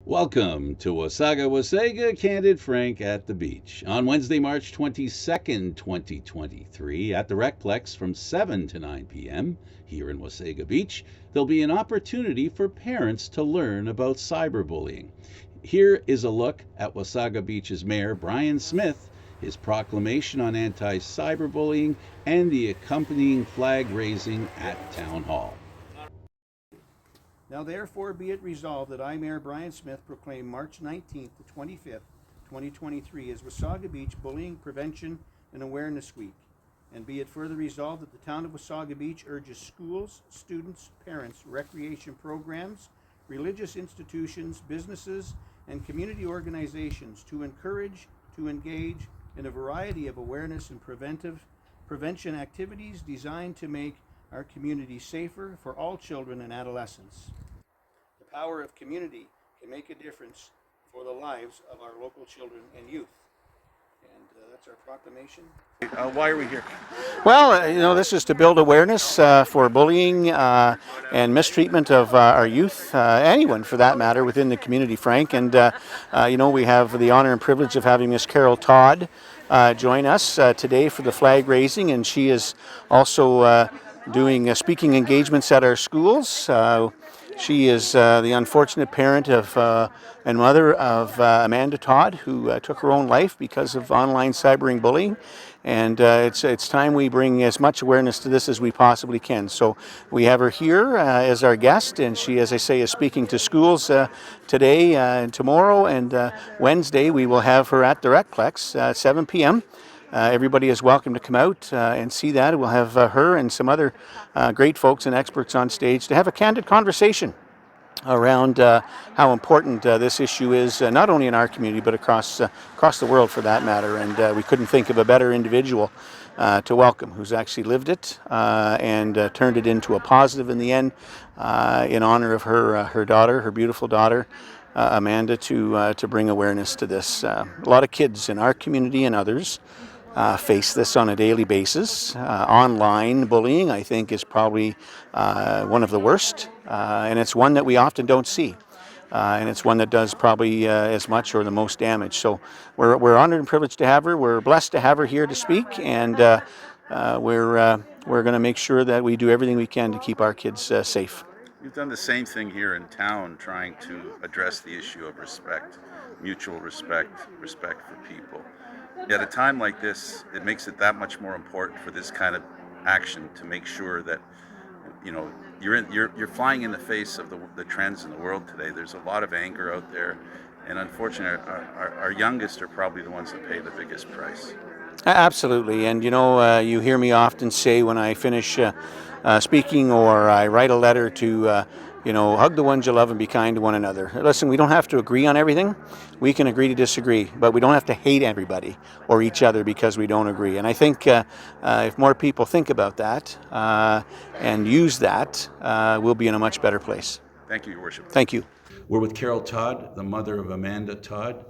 Welcome to Wasaga Candid Frank at the Beach. On Wednesday, March 22nd, 2023, at the RecPlex from 7 to 9 p.m. here in Wasaga Beach, there'll be an opportunity for parents to learn about cyberbullying. Here is a look at Wasaga Beach's Mayor Brian Smith, his proclamation on anti-cyberbullying, and the accompanying flag raising at Town Hall. Now therefore be it resolved that I, Mayor Brian Smith, proclaim March 19th to 25th, 2023 as Wasaga Beach Bullying Prevention and Awareness Week. And be it further resolved that the town of Wasaga Beach urges schools, students, parents, recreation programs, religious institutions, businesses, and community organizations to encourage, to engage in a variety of awareness and prevention activities designed to make our community safer for all children and adolescents. The power of community can make a difference for the lives of our local children and youth. And that's our proclamation. Why are we here? Well, this is to build awareness for bullying and mistreatment of our youth, anyone for that matter, within the community, Frank. And, we have the honor and privilege of having Miss Carol Todd join us today for the flag raising, and she is also doing speaking engagements at our schools. She is the unfortunate parent of and mother of Amanda Todd, who took her own life because of online cyberbullying. And it's time we bring as much awareness to this as we possibly can. So we have her here as our guest, and she, as I say, is speaking to schools today and tomorrow, and Wednesday we will have her at the RecPlex at 7 p.m. Everybody is welcome to come out and see that. We'll have her and some other great folks and experts on stage to have a candid conversation around how important this issue is, not only in our community but across the world for that matter. And we couldn't think of a better individual to welcome who's actually lived it and turned it into a positive in the end, in honor of her daughter, her beautiful daughter. Amanda, to bring awareness to this. A lot of kids in our community and others face this on a daily basis. Online bullying, I think, is probably one of the worst, and it's one that we often don't see. And it's one that does probably as much or the most damage. So we're honored and privileged to have her. We're blessed to have her here to speak, and we're going to make sure that we do everything we can to keep our kids safe. You've done the same thing here in town, trying to address the issue of respect, mutual respect for people. At a time like this, it makes it that much more important for this kind of action to make sure that you're flying in the face of the trends in the world today. There's a lot of anger out there, and unfortunately, our youngest are probably the ones that pay the biggest price. Absolutely, and you hear me often say when I finish speaking or I write a letter to, hug the ones you love and be kind to one another. Listen, we don't have to agree on everything. We can agree to disagree, but we don't have to hate everybody or each other because we don't agree. And I think if more people think about that and use that, we'll be in a much better place. Thank you, Your Worship. Thank you. We're with Carol Todd, the mother of Amanda Todd.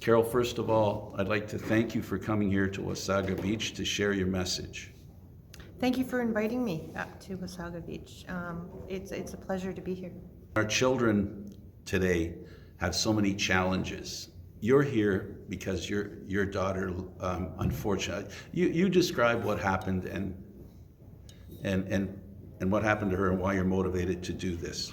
Carol, first of all, I'd like to thank you for coming here to Wasaga Beach to share your message. Thank you for inviting me up to Wasaga Beach. It's a pleasure to be here. Our children today have so many challenges. You're here because your daughter, unfortunately, you describe what happened and what happened to her and why you're motivated to do this.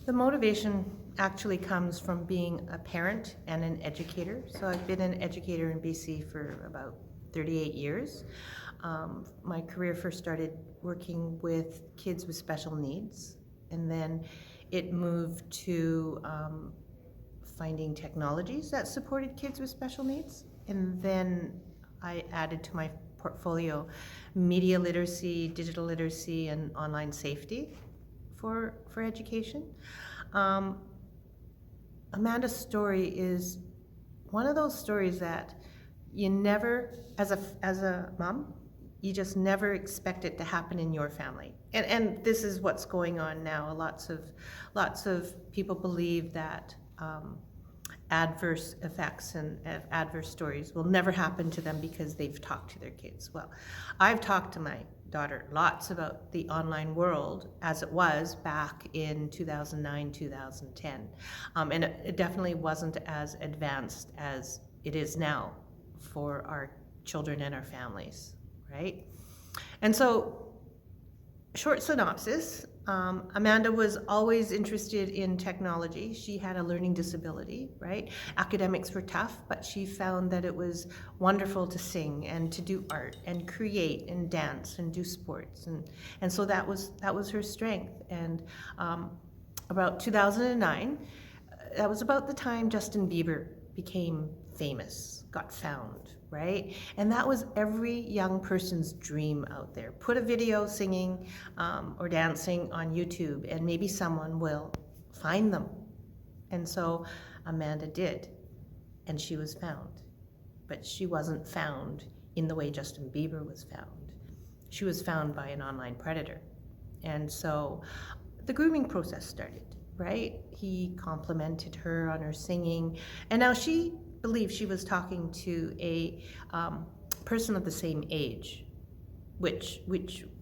The motivation actually comes from being a parent and an educator. So I've been an educator in BC for about 38 years. My career first started working with kids with special needs, and then it moved to finding technologies that supported kids with special needs, and then I added to my portfolio media literacy, digital literacy, and online safety for education. Amanda's story is one of those stories that you never, as a mom, you just never expect it to happen in your family. And this is what's going on now. Lots of people believe that adverse effects and adverse stories will never happen to them because they've talked to their kids. Well, I've talked to my daughter lots about the online world as it was back in 2009, 2010. And it definitely wasn't as advanced as it is now for our children and our families, right? And so, short synopsis, Amanda was always interested in technology. She had a learning disability, right? Academics were tough, but she found that it was wonderful to sing and to do art and create and dance and do sports. And so that was her strength. And about 2009, that was about the time Justin Bieber became famous, got found, right? And that was every young person's dream out there. Put a video singing or dancing on YouTube and maybe someone will find them. And so Amanda did, and she was found. But she wasn't found in the way Justin Bieber was found. She was found by an online predator. And so the grooming process started, right? He complimented her on her singing, and now she believed she was talking to a person of the same age, which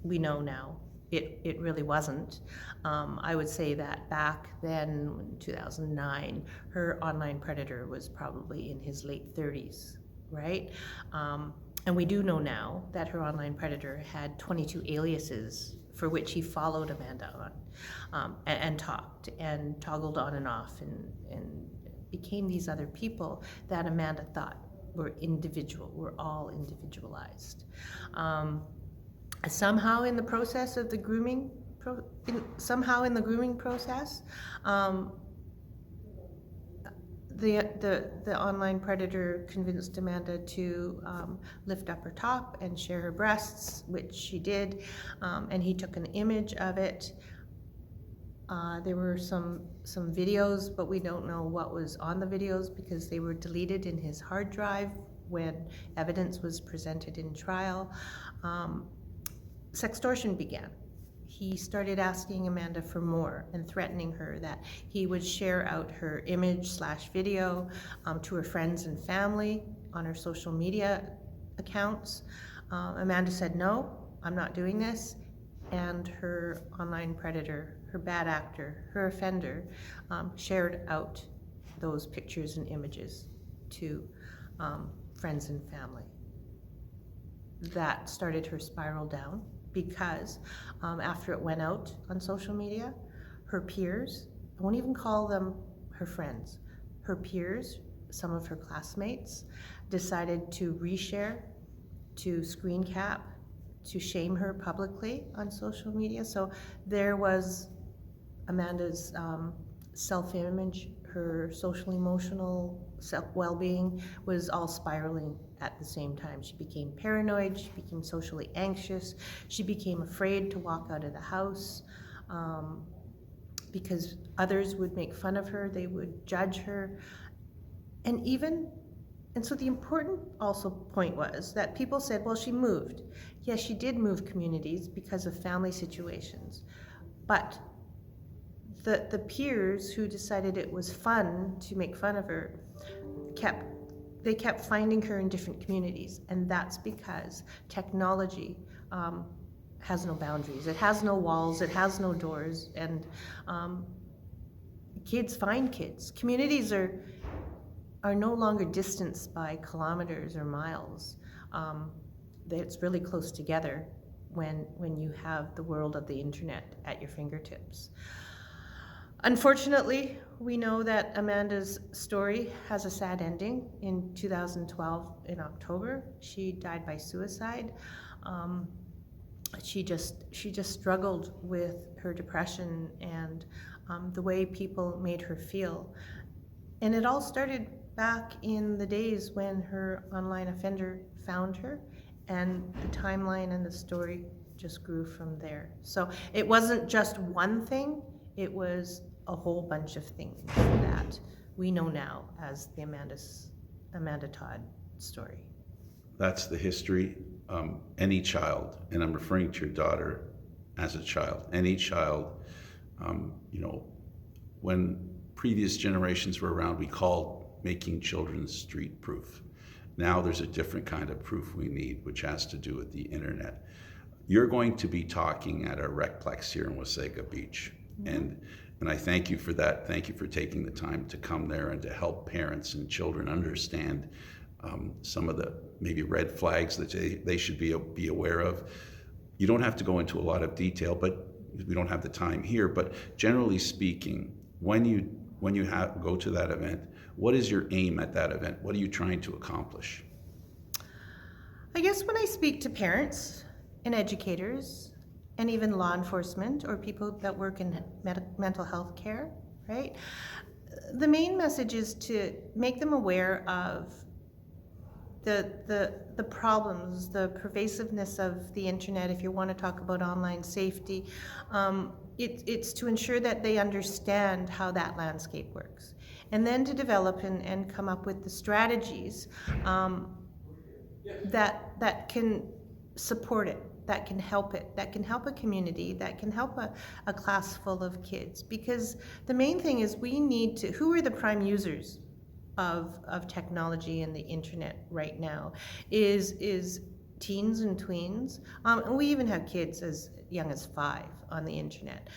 we know now it really wasn't. I would say that back then, in 2009, her online predator was probably in his late 30s, right? And we do know now that her online predator had 22 aliases for which he followed Amanda on and talked and toggled on and off and became these other people that Amanda thought were all individualized. Somehow in the process of the grooming, process, the online predator convinced Amanda to lift up her top and share her breasts, which she did, and he took an image of it. There were some videos, but we don't know what was on the videos because they were deleted in his hard drive when evidence was presented in trial. Sextortion began. He started asking Amanda for more and threatening her that he would share out her image/video to her friends and family on her social media accounts. Amanda said, "No, I'm not doing this." And her online predator, her bad actor, her offender, shared out those pictures and images to friends and family. That started her spiral down because after it went out on social media, her peers, I won't even call them her friends, her peers, some of her classmates, decided to reshare, to screen cap, to shame her publicly on social media. So there was Amanda's self-image, her social emotional well-being was all spiraling at the same time. She became paranoid, she became socially anxious, she became afraid to walk out of the house because others would make fun of her, they would judge her. And so the important also point was that people said, well, she moved. Yes, she did move communities because of family situations, but the peers who decided it was fun to make fun of her kept finding her in different communities, and that's because technology has no boundaries. It has no walls, it has no doors, and kids find kids. Communities are no longer distanced by kilometers or miles. It's really close together when you have the world of the internet at your fingertips. Unfortunately, we know that Amanda's story has a sad ending. In 2012, in October, she died by suicide. She just struggled with her depression and the way people made her feel. And it all started back in the days when her online offender found her, and the timeline and the story just grew from there. So it wasn't just one thing, it was a whole bunch of things that we know now as the Amanda Todd story. That's the history. Any child, and I'm referring to your daughter as a child, any child, when previous generations were around, we called making children street proof. Now there's a different kind of proof we need, which has to do with the internet. You're going to be talking at our RecPlex here in Wasaga Beach. And I thank you for that. Thank you for taking the time to come there and to help parents and children understand some of the maybe red flags that they should be aware of. You don't have to go into a lot of detail, but we don't have the time here. But generally speaking, when you go to that event, what is your aim at that event? What are you trying to accomplish? I guess when I speak to parents and educators and even law enforcement or people that work in mental health care, right? The main message is to make them aware of the problems, the pervasiveness of the internet. If you want to talk about online safety, it's to ensure that they understand how that landscape works, and then to develop and come up with the strategies that can support it, that can help it, that can help a community, that can help a class full of kids. Because the main thing is we need to, who are the prime users of technology and the internet right now is teens and tweens, and we even have kids as young as 5 on the internet.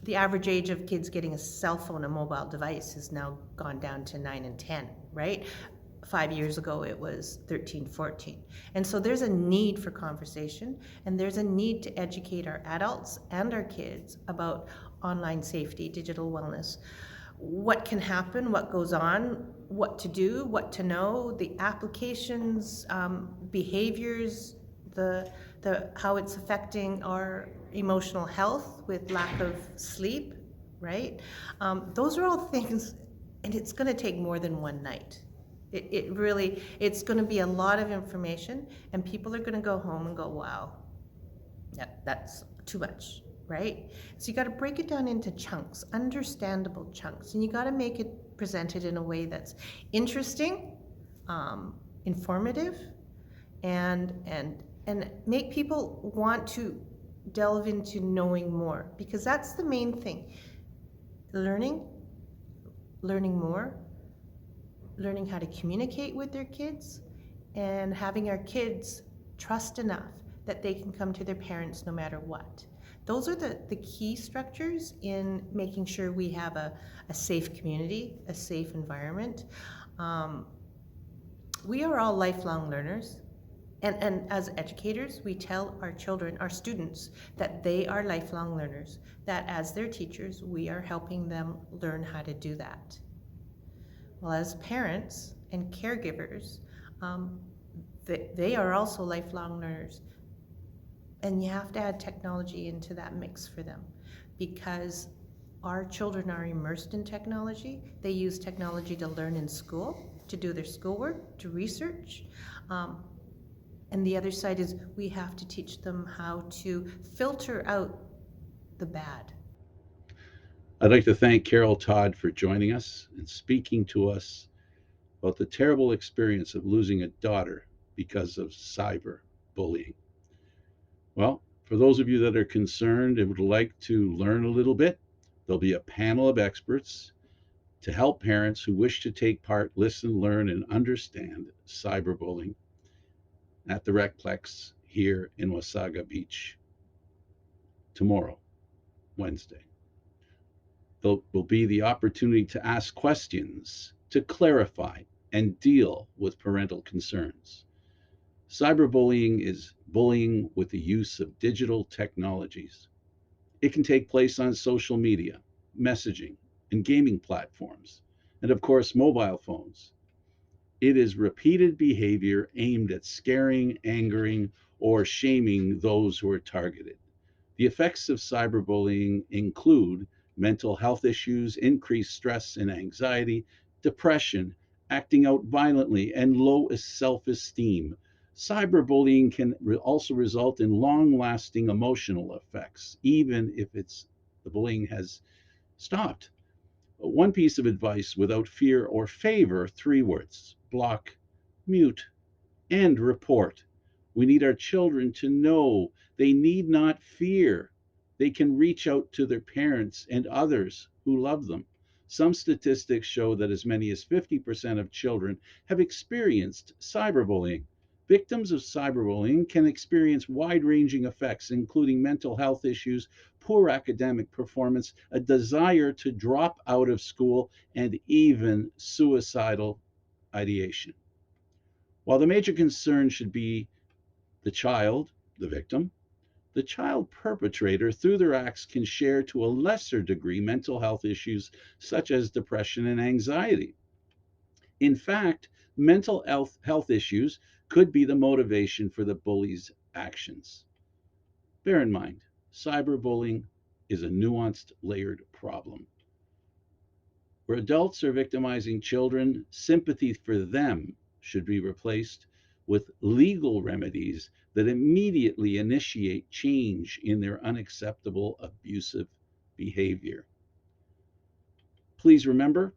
The average age of kids getting a cell phone, a mobile device, has now gone down to 9 and 10, right? 5 years ago it was 13, 14. And so there's a need for conversation, and there's a need to educate our adults and our kids about online safety, digital wellness, what can happen, what goes on, what to do, what to know, the applications, behaviors, the how it's affecting our emotional health with lack of sleep, right? Those are all things, and it's going to take more than one night. It really, it's going to be a lot of information, and people are going to go home and go, wow, that's too much, right? So you got to break it down into chunks, understandable chunks, and you got to make it presented in a way that's interesting, informative, and make people want to delve into knowing more, because that's the main thing. Learning more, learning how to communicate with their kids, and having our kids trust enough that they can come to their parents no matter what. Those are the key structures in making sure we have a safe community, a safe environment. We are all lifelong learners, and as educators, we tell our children, our students, that they are lifelong learners, that as their teachers, we are helping them learn how to do that. Well, as parents and caregivers, they are also lifelong learners. And you have to add technology into that mix for them, because our children are immersed in technology. They use technology to learn in school, to do their schoolwork, to research. And the other side is we have to teach them how to filter out the bad. I'd like to thank Carol Todd for joining us and speaking to us about the terrible experience of losing a daughter because of cyber bullying. Well, for those of you that are concerned and would like to learn a little bit, there'll be a panel of experts to help parents who wish to take part, listen, learn, and understand cyberbullying at the RecPlex here in Wasaga Beach tomorrow, Wednesday. There will be the opportunity to ask questions, to clarify, and deal with parental concerns. Cyberbullying is bullying with the use of digital technologies. It can take place on social media, messaging, and gaming platforms, and of course, mobile phones. It is repeated behavior aimed at scaring, angering, or shaming those who are targeted. The effects of cyberbullying include mental health issues, increased stress and anxiety, depression, acting out violently, and low self-esteem. Cyberbullying can also result in long-lasting emotional effects, even if the bullying has stopped. One piece of advice: without fear or favor, 3 words: block, mute, and report. We need our children to know they need not fear. They can reach out to their parents and others who love them. Some statistics show that as many as 50% of children have experienced cyberbullying. Victims of cyberbullying can experience wide-ranging effects, including mental health issues, poor academic performance, a desire to drop out of school, and even suicidal ideation. While the major concern should be the child, the victim, the child perpetrator, through their acts, can share to a lesser degree mental health issues such as depression and anxiety. In fact, mental health issues could be the motivation for the bully's actions. Bear in mind, cyberbullying is a nuanced, layered problem. Where adults are victimizing children, sympathy for them should be replaced with legal remedies that immediately initiate change in their unacceptable, abusive behavior. Please remember,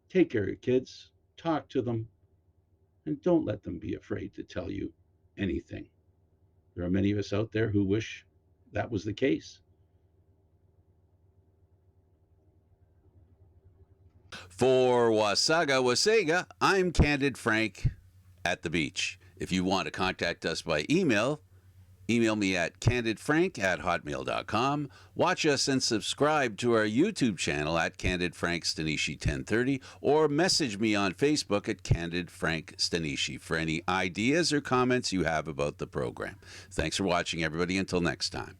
take care of your kids, talk to them, and don't let them be afraid to tell you anything. There are many of us out there who wish that was the case. For Wasaga, I'm Candid Frank at the beach. If you want to contact us by email, email me at candidfrank@hotmail.com. Watch us and subscribe to our YouTube channel at Candid Frank Stanishi 1030, or message me on Facebook at Candid Frank Stanishi for any ideas or comments you have about the program. Thanks for watching, everybody. Until next time.